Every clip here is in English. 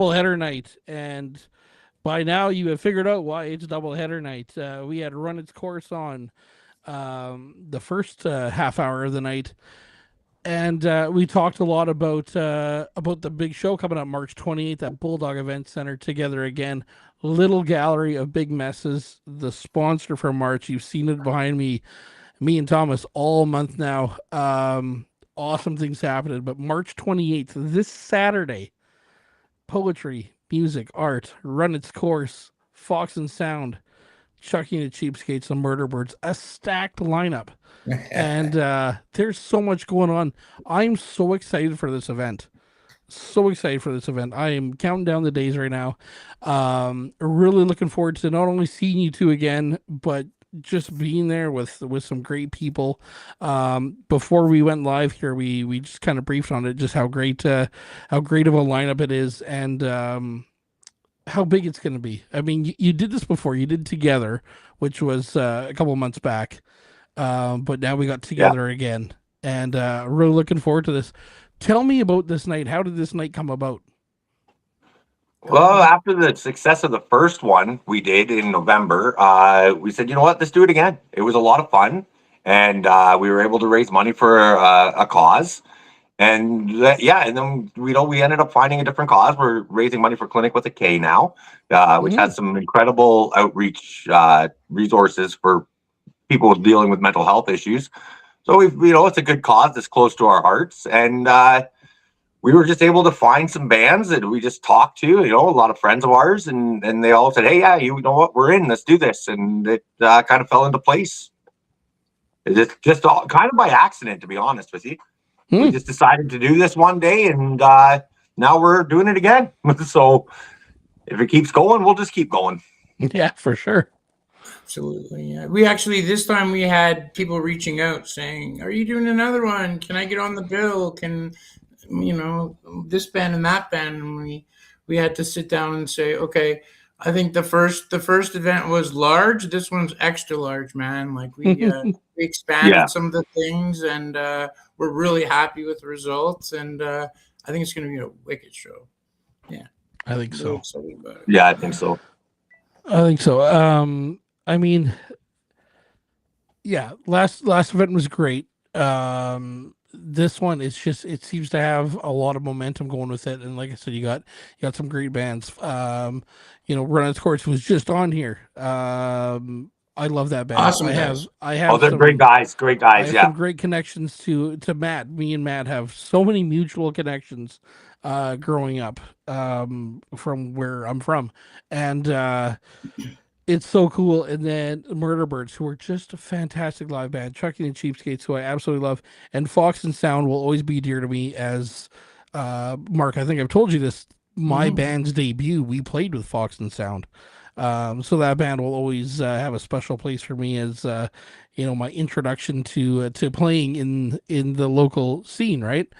Header night, and by now you have figured out why it's double header night. We had run its course on the first half hour of the night, and we talked a lot about the big show coming up March 28th at Bulldog Event Center. Together again, little gallery of big messes. The sponsor for March, you've seen it behind me. Me and Thomas all month now. Awesome things happening, but March 28th, this Saturday, poetry, music, art, run its course, Fox and Sound, Chucking the Cheapskates and Murder Birds, a stacked lineup. And there's so much going on. I'm so excited for this event. So excited for this event. I am counting down the days right now. Really looking forward to not only seeing you two again, but just being there with some great people. Before we went live here, we just kind of briefed on it, just how great of a lineup it is, and how big it's going to be. I mean, you did this before. You did Together, which was a couple months back, but now we got Together again, and really looking forward to this. Tell me about this night. How did this night come about? Well, after the success of the first one we did in November, we said, you know what, let's do it again. It was a lot of fun, and we were able to raise money for a cause. And and then we ended up finding a different cause. We're raising money for Clinic with a K now, which has some incredible outreach resources for people dealing with mental health issues. So it's a good cause that's close to our hearts, and we were just able to find some bands that we just talked to, a lot of friends of ours, and they all said, hey, yeah, you know what, we're in, let's do this. And it kind of fell into place. It's just all, kind of by accident, to be honest with you. We just decided to do this one day, and now we're doing it again. So if it keeps going, we'll just keep going. Yeah, for sure. Absolutely. Yeah. We actually, this time we had people reaching out saying, are you doing another one? Can I get on the bill? Can, this band and that band? And we had to sit down and say, okay, I think the first event was large. This one's extra large, man. Like we expanded some of the things, and we're really happy with the results. And I think it's going to be a wicked show. Yeah, I think so. Yeah, I think so. I think so. I mean, yeah, last event was great. This one is just, it seems to have a lot of momentum going with it, and like I said, you got some great bands. Run Its Course was just on here. I love that band. Awesome. I have. Oh, they're great guys. Great guys. I have some great connections to Matt. Me and Matt have so many mutual connections growing up from where I'm from, and it's so cool. And then Murder Birds, who are just a fantastic live band. Chucking the Cheapskates, who I absolutely love. And Fox and Sound will always be dear to me as, Mark, I think I've told you this, my band's debut, we played with Fox and Sound. So that band will always have a special place for me as, my introduction to playing in the local scene, right?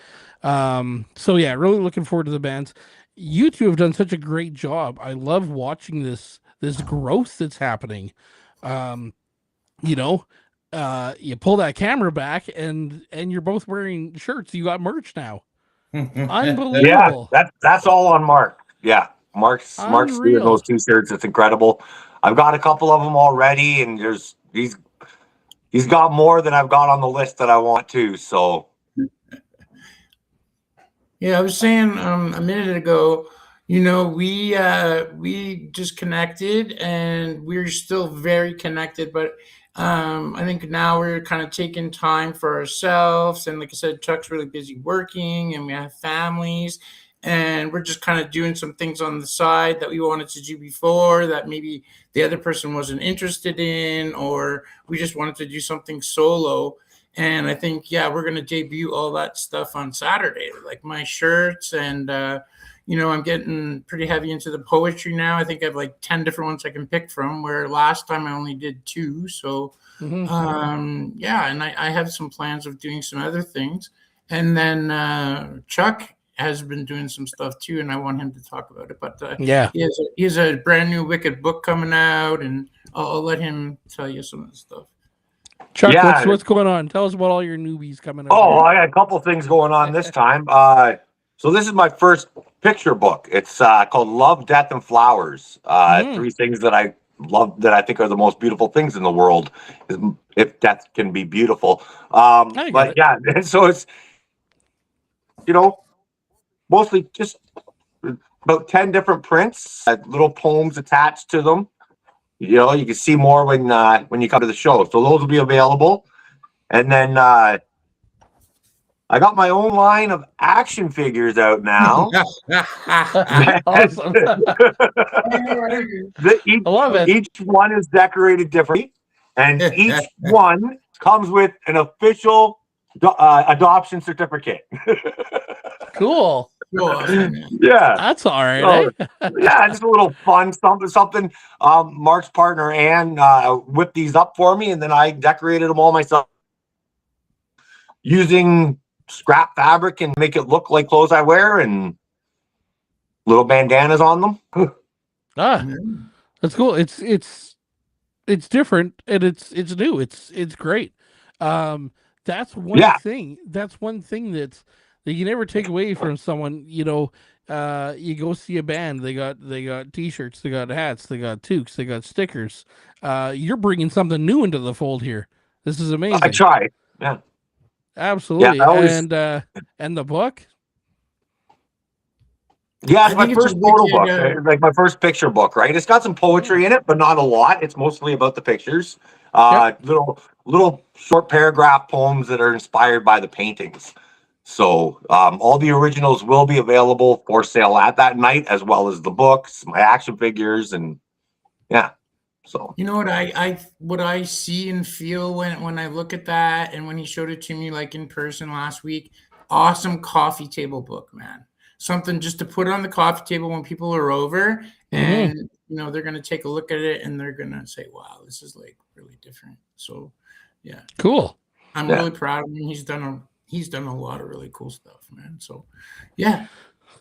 So yeah, really looking forward to the bands. You two have done such a great job. I love watching this growth that's happening. You pull that camera back and you're both wearing shirts. You got merch now. Unbelievable. Yeah, that's all on Mark. Yeah, Mark's doing those two shirts. It's incredible. I've got a couple of them already, and he's got more than I've got on the list that I want to. So yeah, I was saying a minute ago, we just connected, and we're still very connected, but I think now we're kind of taking time for ourselves. And like I said, Chuck's really busy working, and we have families, and we're just kind of doing some things on the side that we wanted to do before that maybe the other person wasn't interested in, or we just wanted to do something solo. And I think, we're going to debut all that stuff on Saturday, like my shirts, and I'm getting pretty heavy into the poetry now. I think I have like 10 different ones I can pick from, where last time I only did 2. So, and I have some plans of doing some other things. And then Chuck has been doing some stuff too, and I want him to talk about it. But he has a brand new wicked book coming out, and I'll let him tell you some of the stuff. Chuck, what's going on? Tell us about all your newbies coming out. Oh, I got a couple things going on this time. So this is my first picture book. It's called Love, Death, and Flowers. Three things that I love that I think are the most beautiful things in the world. Is if death can be beautiful. I get But it. yeah, and so it's mostly just about 10 different prints, little poems attached to them. You can see more when you come to the show. So those will be available. And then I got my own line of action figures out now. Awesome. each, I love it. each one is decorated differently, and each one comes with an official adoption certificate. Cool. Yeah. That's all right, So, eh? yeah, just a little fun something. Mark's partner Ann whipped these up for me, and then I decorated them all myself using scrap fabric and make it look like clothes I wear, and little bandanas on them. That's cool. It's different and it's new. It's great. That's one Yeah. thing. That's one thing that you never take away from someone. You go see a band. They got t-shirts. They got hats. They got toques. They got stickers. You're bringing something new into the fold here. This is amazing. I try. Yeah. Absolutely. Yeah, I always, And the book. yeah, it's I my think it's a first photo wicked, book, like my first picture book, right? It's got some poetry in it, but not a lot. It's mostly about the pictures. Little short paragraph poems that are inspired by the paintings. So all the originals will be available for sale at that night, as well as the books, my action figures, and yeah. So You know what I see and feel when I look at that, and when he showed it to me like in person last week, awesome coffee table book, man. Something just to put on the coffee table when people are over, and they're gonna take a look at it and they're gonna say, "Wow, this is like really different." So, yeah, Cool. I'm really proud of him. He's done a lot of really cool stuff, man. So, yeah.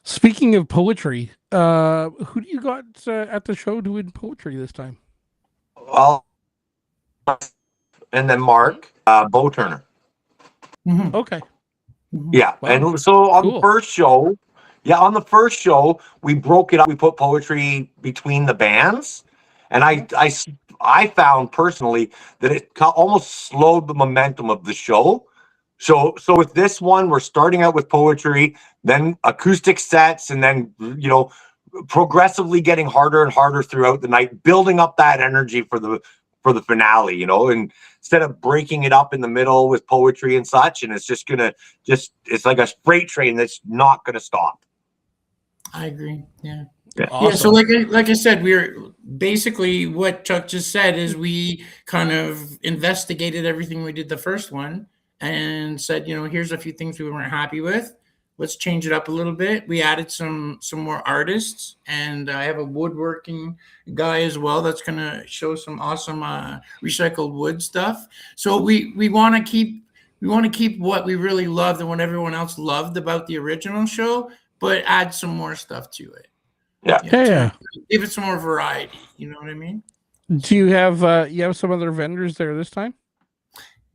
Speaking of poetry, who do you got at the show doing poetry this time? Well, and then Mark, Bo Turner. Okay. Yeah, Wow. and so on Cool. the first show, we broke it up. We put poetry between the bands, and I found personally that it almost slowed the momentum of the show. So with this one, we're starting out with poetry, then acoustic sets, and then progressively getting harder and harder throughout the night, building up that energy for the finale, and instead of breaking it up in the middle with poetry and such, and it's it's like a freight train that's not gonna stop. I agree. Yeah. Awesome. Yeah. So like I said, we're basically what Chuck just said is we kind of investigated everything we did the first one and said, here's a few things we weren't happy with. Let's change it up a little bit. We added some more artists, and I have a woodworking guy as well that's going to show some awesome recycled wood stuff. So we want to keep what we really loved and what everyone else loved about the original show, but add some more stuff to it. Yeah. Yeah. Give it some more variety. You know what I mean? Do you have some other vendors there this time?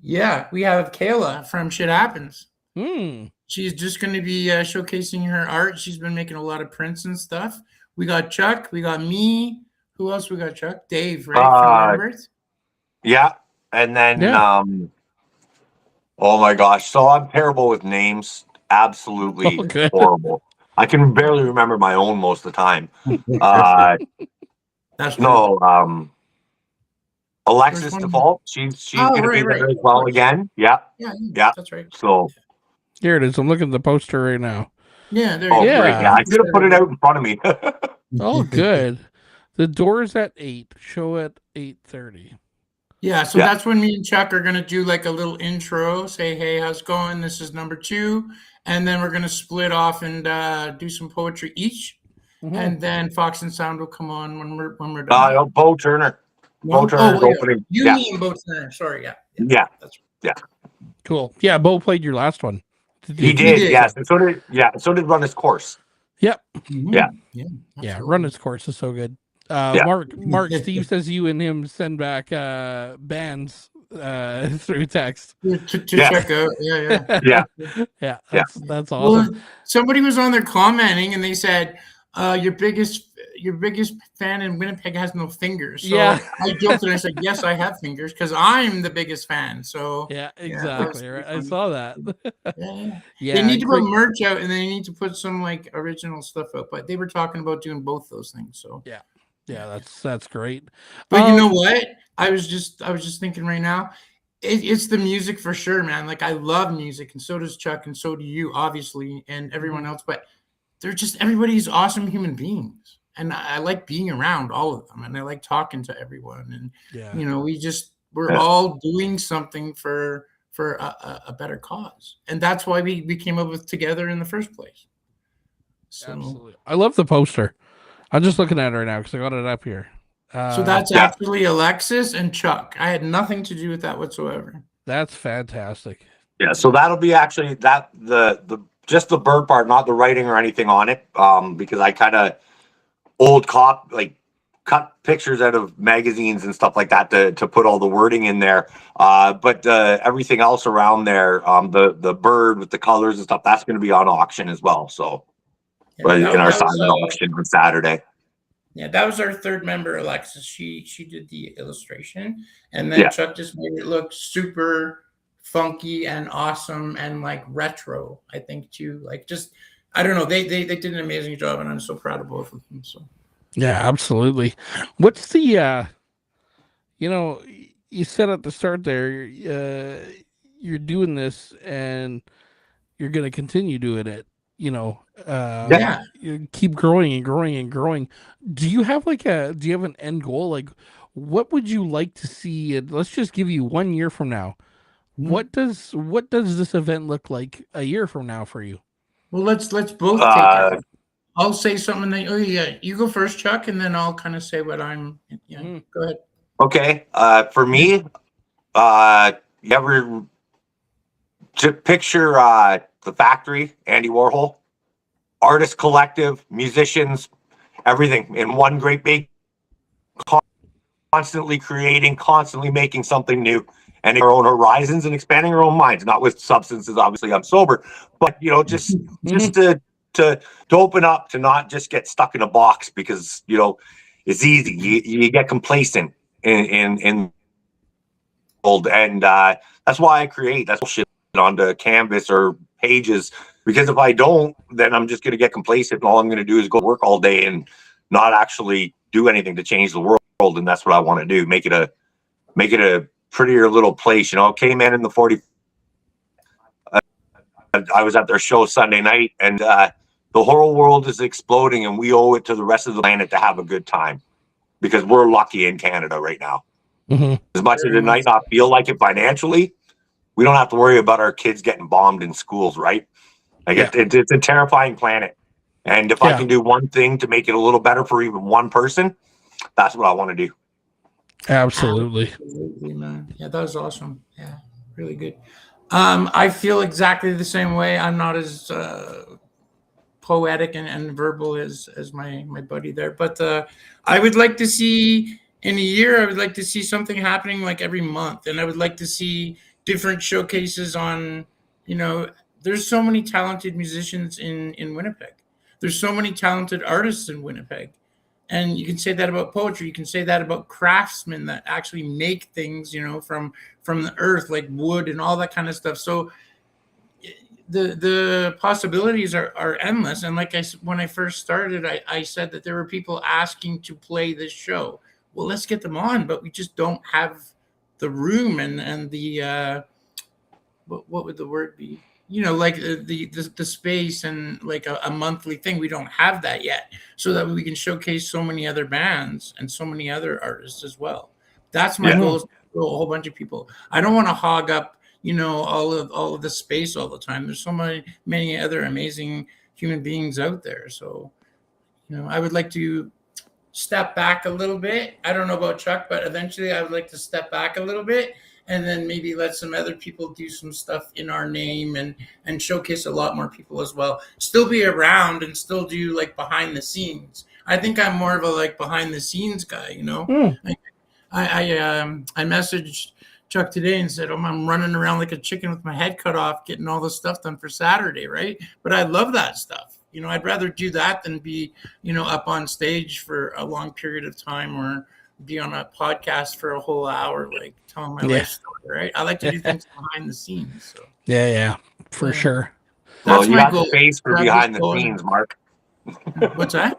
Yeah, we have Kayla from Shit Happens. Hmm. She's just going to be showcasing her art. She's been making a lot of prints and stuff. We got Chuck. We got me. Who else we got, Chuck? Dave, right? From Lambert? Yeah. And then, oh my gosh. So I'm terrible with names. Absolutely horrible. I can barely remember my own most of the time. That's no, Alexis Default. She's going to be there as well again. Yeah. Yeah. That's right. So here it is. I'm looking at the poster right now. Yeah, there you go. Yeah. Yeah, I should have put it out in front of me. Oh, good. The door's at 8. Show at 8:30. Yeah, so that's when me and Chuck are going to do like a little intro, say, hey, how's it going? This is number 2. And then we're going to split off and do some poetry each. Mm-hmm. And then Fox and Sound will come on when we're done. Bo Turner. Bo Turner's opening. You mean Bo Turner. Sorry, Yeah. That's right. Yeah. Cool. Yeah, Bo played your last one. He did, yes. And so did Run His Course. Yep. Mm-hmm. Yeah, Run His Course is so good. Mark, Steve says you and him send back bands through text. To Yeah. check out. Yeah. Yeah. Yeah, Yeah. that's awesome. Well, somebody was on there commenting, and they said, your biggest fan in Winnipeg has no fingers." So Yeah. I joked and I said, "Yes, I have fingers because I'm the biggest fan." So Yeah, yeah, that was exactly. Right. pretty I funny. saw that. Yeah. They Yeah, need to put great. merch out, and they need to put some like original stuff out. But they were talking about doing both those things. So Yeah. Yeah, that's great. but you know what? I was just thinking right now. It's the music for sure, man. Like I love music, and so does Chuck, and so do you, obviously, and everyone else. But they're just everybody's awesome human beings, and I like being around all of them, and I like talking to everyone. And Yeah. we're all doing something for a better cause, and that's why we came up with together in the first place. So. Absolutely. I love the poster. I'm just looking at it right now because I got it up here. So that's Yeah. actually Alexis and Chuck. I had nothing to do with that whatsoever. That's fantastic. Yeah. So that'll be actually the just the bird part, not the writing or anything on it. Because I kind of cut pictures out of magazines and stuff like that to put all the wording in there. But everything else around there, the bird with the colors and stuff, that's going to be on auction as well. So, but in our silent auction on Saturday. Yeah, that was our third member, Alexis. She did the illustration, and then Chuck just made it look super funky and awesome and like retro. I think too, like just I don't know. They did an amazing job, and I'm so proud of both of them. So Yeah, absolutely. What's the you said at the start there, you're doing this and you're going to continue doing it, you keep growing and growing and growing. Do you have do you have an end goal? Like, what would you like to see? And let's just give you 1 year from now. What does this event look like a year from now for you? Well, let's both take it. I'll say something. You go first, Chuck, and then I'll kind of say what I'm. Yeah, go ahead. Okay. For me, you ever picture the factory, Andy Warhol, artist collective, musicians, everything in one great big, constantly creating, constantly making something new, and our own horizons and expanding our own minds. Not with substances, obviously. I'm sober, but just to open up, to not just get stuck in a box, because it's easy. You get complacent in old, and that's why I create. That's shit onto canvas or pages, because if I don't, then I'm just going to get complacent, and all I'm going to do is go work all day and not actually do anything to change the world. And that's what I want to do. Make it a prettier little place. K-Man in the 40. I was at their show Sunday night, and the whole world is exploding, and we owe it to the rest of the planet to have a good time, because we're lucky in Canada right now. Mm-hmm. As much as it might not feel like it financially, we don't have to worry about our kids getting bombed in schools, right? It's a terrifying planet. And if I can do one thing to make it a little better for even one person, that's what I want to do. Absolutely. Absolutely, man. Yeah, that was awesome. Yeah, really good. I feel exactly the same way. I'm not as poetic and verbal as my buddy there, but I would like to see in a year. I would like to see something happening like every month, and I would like to see different showcases on. There's so many talented musicians in Winnipeg. There's so many talented artists in Winnipeg. And you can say that about poetry. You can say that about craftsmen that actually make things, from the earth, like wood and all that kind of stuff. So the possibilities are endless. And like when I first started, I said that there were people asking to play this show. Well, let's get them on, but we just don't have the room and the what would the word be? Like the space and like a monthly thing. We don't have that yet, so that we can showcase so many other bands and so many other artists as well. That's my goal, is to grow a whole bunch of people. I don't want to hog up, all of the space all the time. There's so many other amazing human beings out there. So, I would like to step back a little bit. I don't know about Chuck, but eventually I would like to step back a little bit, and then maybe let some other people do some stuff in our name and showcase a lot more people as well. Still be around and still do like behind the scenes. I think I'm more of a like behind the scenes guy, I messaged Chuck today and said, I'm running around like a chicken with my head cut off, getting all this stuff done for Saturday, right? But I love that stuff. I'd rather do that than be, up on stage for a long period of time or be on a podcast for a whole hour, like telling my life story, right? I like to do things behind the scenes. So. Yeah, for sure. That's you my got goal. the face for behind the scenes, Mark. What's that?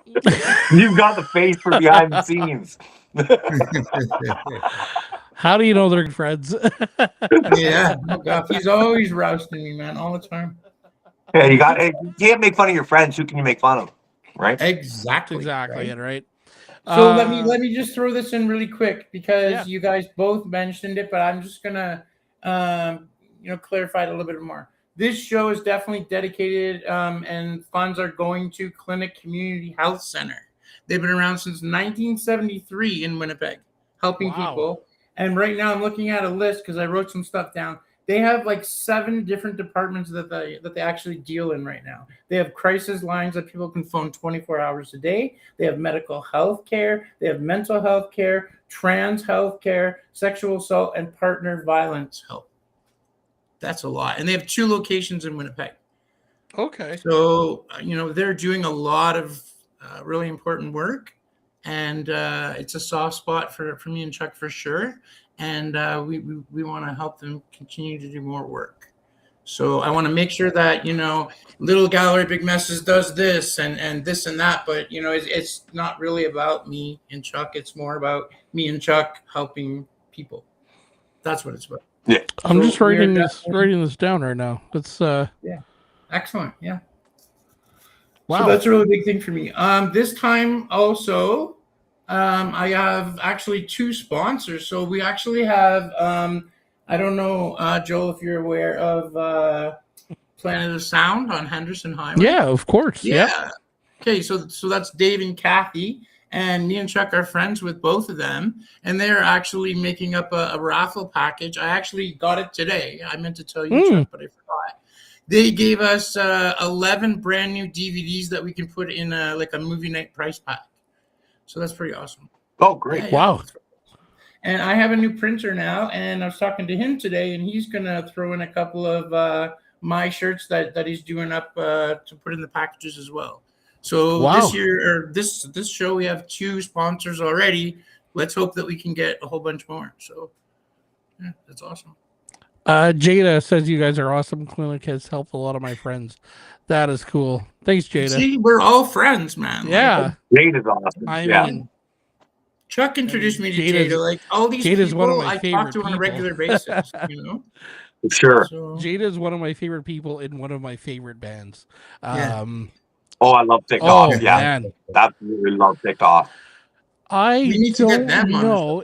You've got the face for behind the scenes. How do you know they're friends? Yeah, oh God, he's always roasting me, man, all the time. Yeah, you can't make fun of your friends. Who can you make fun of, right? Exactly, right? So let me just throw this in really quick because you guys both mentioned it, but I'm just gonna clarify it a little bit more. This show is definitely dedicated, and funds are going to Clinic Community Health Center. They've been around since 1973 in Winnipeg, helping people. And right now I'm looking at a list because I wrote some stuff down. They have like 7 different departments that they actually deal in right now. They have crisis lines that people can phone 24 hours a day. They have medical health care. They have mental health care, trans health care, sexual assault, and partner violence help. That's a lot. And they have 2 locations in Winnipeg. Okay. So, they're doing a lot of really important work. And it's a soft spot for me and Chuck for sure. And we want to help them continue to do more work. So I want to make sure that, Little Gallery Big Messes does this and this and that. But, it's not really about me and Chuck. It's more about me and Chuck helping people. That's what it's about. Yeah. I'm just writing this down right now. That's excellent. Yeah. Wow. So that's a really big thing for me. This time also, I have actually 2 sponsors. So we actually have, I don't know, Joel, if you're aware of Planet of Sound on Henderson Highway. Yeah, of course. Yeah. Okay, so that's Dave and Kathy. And me and Chuck are friends with both of them. And they're actually making up a raffle package. I actually got it today. I meant to tell you, Chuck, but I forgot. They gave us 11 brand new DVDs that we can put in a movie night price pack. So that's pretty awesome. Oh, great. Yeah, wow. And I have a new printer now, and I was talking to him today, and he's going to throw in a couple of my shirts that he's doing up to put in the packages as well. So this year, or this show, we have 2 sponsors already. Let's hope that we can get a whole bunch more. So yeah, that's awesome. Jada says you guys are awesome. Clinic has helped a lot of my friends. That is cool. Thanks, Jada. See, we're all friends, man. Yeah. Jada's awesome. I mean, Chuck introduced me to Jada. Like all these Jada's people one of my I favorite talk to on a regular basis, Sure. So, Jada's one of my favorite people in one of my favorite bands. I love TikTok. Man. Absolutely love TikTok. I don't know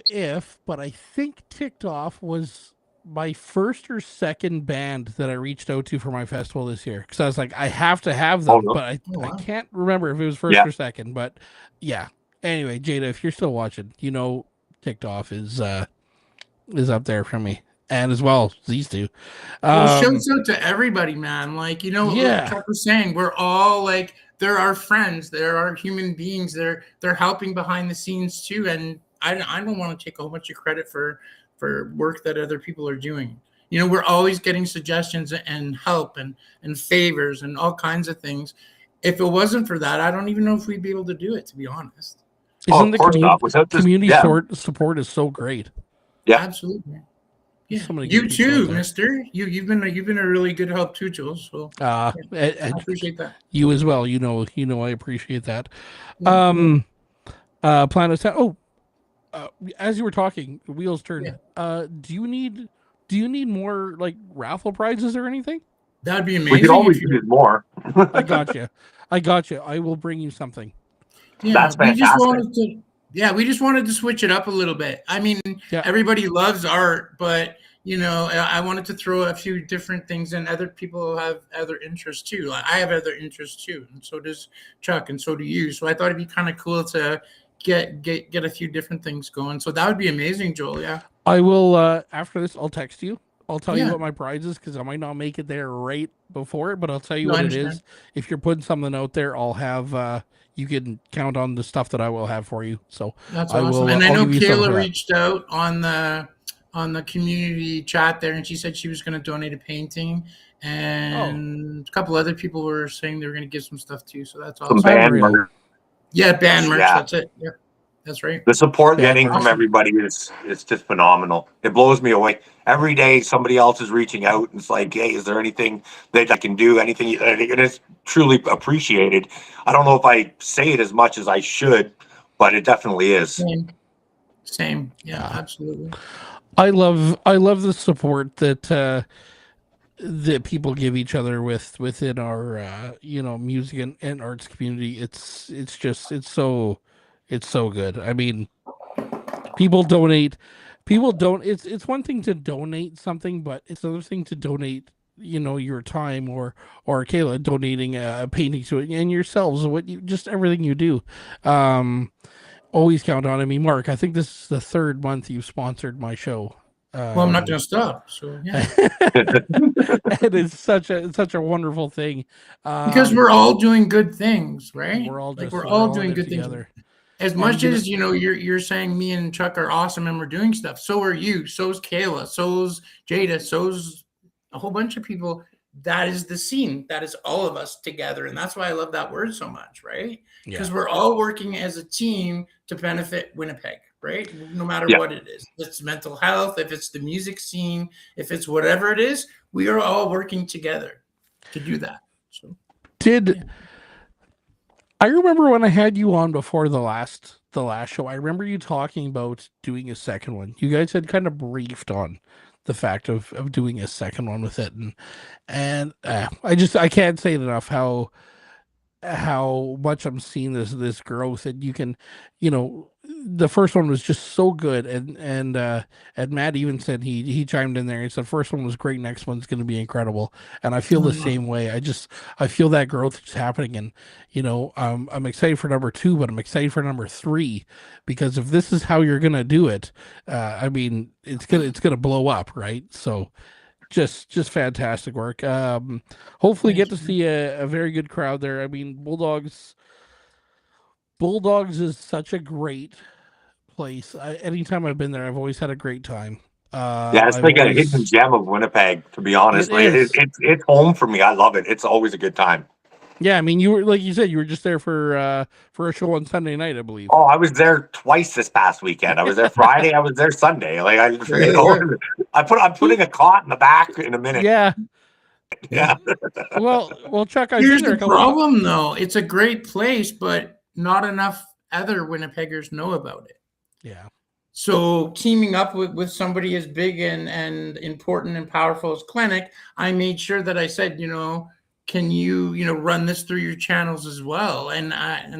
but I think TikTok was my first or second band that I reached out to for my festival this year. Because I was like, I have to have them, but I can't remember if it was first or second. But yeah. Anyway, Jada, if you're still watching, TikTok is up there for me. And as well, these 2. Shouts out to everybody, man. Like, like Chuck was saying, we're all like, they're our friends. They're our human beings. They're helping behind the scenes too. And I don't want to take a whole bunch of credit for work that other people are doing. We're always getting suggestions and help and favors and all kinds of things. If it wasn't for that, I don't even know if we'd be able to do it, to be honest. Isn't the community support is so great? Yeah, absolutely. Yeah. You too, Mister. You've been a really good help too, Joel. So I appreciate that. You as well. I appreciate that. Planet Sound. As you were talking, wheels turn. Do you need more like raffle prizes or anything? That'd be amazing. We could always use more. I got you. I will bring you something. Yeah, that's fantastic. We just wanted to switch it up a little bit. I mean, everybody loves art, but I wanted to throw a few different things in. Other people have other interests too. Like, I have other interests too, and so does Chuck, and so do you. So I thought it'd be kind of cool to get a few different things going. So that would be amazing, Joel. Yeah. I will. After this, I'll text you. I'll tell you what my prize is because I might not make it there right before it, but I'll tell you what it is. If you're putting something out there, I'll have. You can count on the stuff that I will have for you. So that's awesome. And I know Kayla reached out on the on the community chat there, and she said she was going to donate a painting, Oh, and a couple other people were saying they were going to give some stuff too. So that's Some awesome. band unreal. merch. Yeah, band merch. Yeah. That's it. Yep, that's right. The support Band getting from merch. Awesome. everybody is just phenomenal. It blows me away. Every day somebody else is reaching out and it's like, hey, is there anything that I can do? Anything? And it's truly appreciated. I don't know if I say it as much as I should, but it definitely is. Same. Same. Yeah, Yeah. absolutely. I love the support that people give each other within our music and arts community. It's just it's so good. I mean, people donate. People don't. It's one thing to donate something, but it's another thing to donate. Your time or Kayla donating a painting to it and yourselves what you just everything you do. Um, Always count on it. I mean, Mark, I think this is the third month you've sponsored my show. Well, I'm not Um, going to stop. So yeah, and it's such a wonderful thing. because Um, we're all doing good things, right? Like we're we're all all in doing it good things. together. As And much as you're saying me and Chuck are awesome and we're doing stuff, so are you. So's Kayla. So's Jada. So's a whole bunch of people. That is the scene. That is all of us together, and that's why I love that word so much, right? yeah, Because we're all working as a team to benefit Winnipeg, right? No matter Yeah. what it is. If it's mental health, if it's the music scene, if it's whatever it is, we are all working together to do that. So did yeah. I remember when I had you on before the last show? I remember you talking about doing a second one. You guys had kind of briefed on the fact of doing a second one with it, and I can't say it enough how much I'm seeing this growth, and you can, the first one was just so good, and Matt even said he chimed in there. He said the first one was great, next one's going to be incredible, and I feel the same way. I feel that growth is happening, and I'm excited for number two, but I'm excited for number three because if this is how you're going to do it, I mean it's gonna blow up, right? So just fantastic work. Hopefully get Thanks, to man. see a very good crowd there. I mean, Bulldogs is such a great place. Anytime I've been there, I've always had a great time. Yeah, it's I've like a hidden always gem of Winnipeg, to be honest. It Like is. it's home for me. I love it. It's always a good time. Yeah, I mean, you were like you said, you were just there for a show on Sunday night, I believe. Oh, I was there twice this past weekend. I was there Friday. I was there Sunday. Like I'm putting a cot in the back in a minute. Yeah. Yeah. Well, Chuck, I've been Here's there the a couple times. problem, though. It's a great place, but not enough other Winnipeggers know about it. Yeah. So teaming up with somebody as big and important and powerful as Clinic, I made sure that I said, can you, run this through your channels as well? And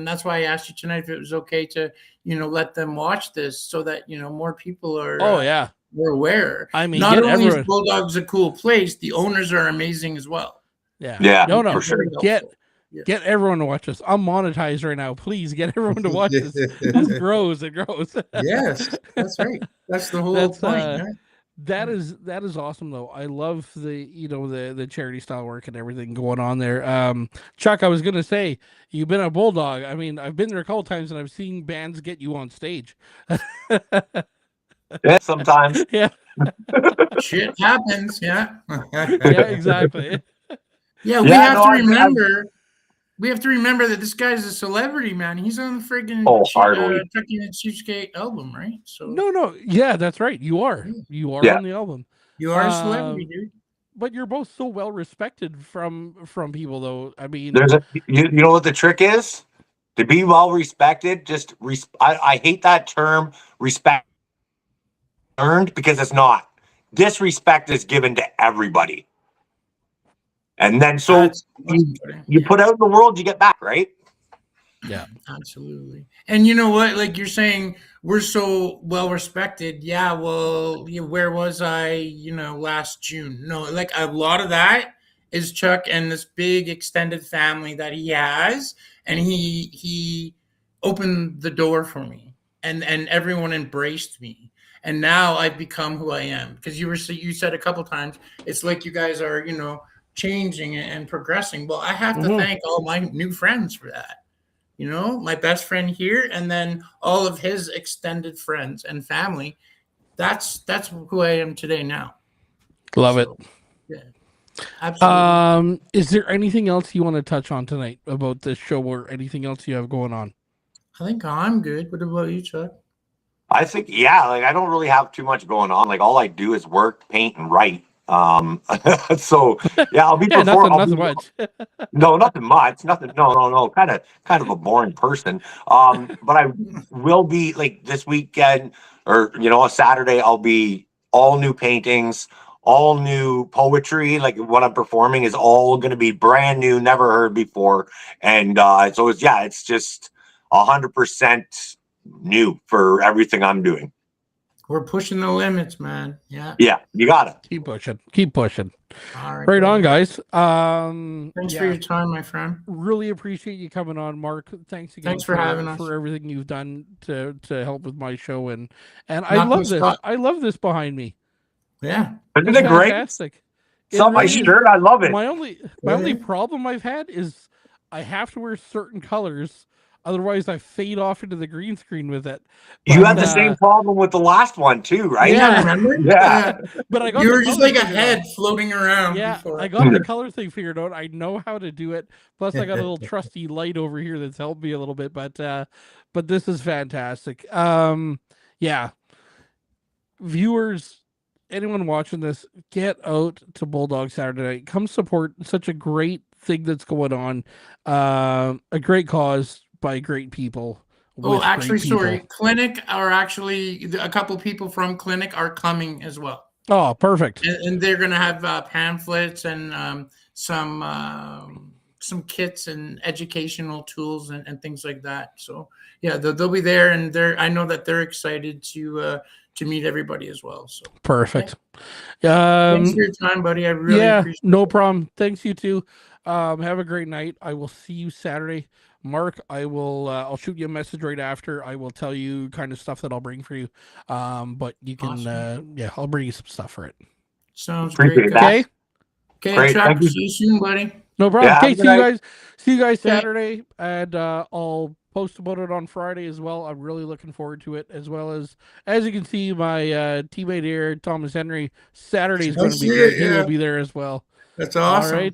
that's why I asked you tonight if it was okay to, let them watch this so that, more people are Oh yeah. we're aware. I mean, Not get only is everyone. Bulldogs a cool place, the owners are amazing as well. Yeah. Yeah, No, for no. sure. Get Yeah. get everyone to watch this. I'm monetized right now. Please get everyone to watch this. This grows. It grows. Yes, that's right. That's the whole That's point. Right? that is awesome though. I love the charity style work and everything going on there. Chuck, I was gonna say you've been a Bulldog. I mean, I've been there a couple times and I've seen bands get you on stage. Yeah, sometimes. Yeah, Shit happens. Yeah. yeah, exactly. Yeah, we Yeah, have no, to I've remember. We have to remember that this guy's a celebrity, man. He's on the friggin' hardly. Chucky and the Cheapskate album, right? So No, yeah, that's right. You are. yeah, You are Yeah. on the album. you are a celebrity, Um, dude. but you're both so well respected from people though. I mean, There's you know what the trick is? To be well respected, I hate that term respect earned because it's not. Disrespect is given to everybody. And then so That's you awesome. you Yeah. put out in the world, you get back, right? yeah. Absolutely. And you know what? Like you're saying, we're so well respected. Yeah. Well, where was I, last June? No, like a lot of that is Chuck and this big extended family that he has. And he opened the door for me and everyone embraced me. And now I've become who I am because you said a couple times, it's like you guys are, changing and progressing. Well, I have to Hmm. thank all my new friends for that. My best friend here, and then all of his extended friends and family that's who I am today now. Love it. Yeah, absolutely. Is there anything else you want to touch on tonight about this show or anything else you have going on? I think I'm good. What about you, Chuck? I think, yeah, like I don't really have too much going on. Like all I do is work, paint, and write. So yeah, I'll be Yeah, perform. nothing much. No, nothing much. Nothing. No, no, no. Kind of a boring person. But I will be like this weekend, or a Saturday. I'll be all new paintings, all new poetry. Like what I'm performing is all going to be brand new, never heard before, and so it's just 100% new for everything I'm doing. We're pushing the limits, man. Yeah. Yeah, you got it. Keep pushing. Keep pushing. All right. Right on, guys. Thanks for your time, my friend. Really appreciate you coming on, Mark. Thanks again. Thanks for having us. For everything you've done to help with my show, and I love this. I love this behind me. Yeah, isn't it great? Fantastic. It's on my shirt. I love it. My only problem I've had is I have to wear certain colors. Otherwise, I fade off into the green screen with it. But, you had the same problem with the last one too, right? Yeah, remember? Yeah. But I got you were just like a head floating around. Yeah, before. I got the color thing figured out. I know how to do it. Plus, I got a little trusty light over here that's helped me a little bit. But this is fantastic. Yeah, viewers, anyone watching this, get out to Bulldog Saturday night. Come support such a great thing that's going on. A great cause by great people. Oh, actually, sorry. Clinic are actually a couple people from Clinic are coming as well. Oh, perfect. And they're going to have pamphlets and some kits and educational tools and things like that. So yeah, they'll be there, and I know that they're excited to meet everybody as well. So perfect. Okay. Thanks for your time, buddy. I really appreciate it. No problem. Thanks, you too. Have a great night. I will see you Saturday. Mark, I'll shoot you a message right after. I will tell you kind of stuff that I'll bring for you. But you can, awesome. I'll bring you some stuff for it. Sounds great. Okay. Okay, Chuck. See you soon, buddy. No problem. Okay, see you guys Saturday, and I'll post about it on Friday as well. I'm really looking forward to it, as well as you can see, my teammate here, Thomas Henry. Saturday is going to be good. He will be there as well. That's awesome. All right.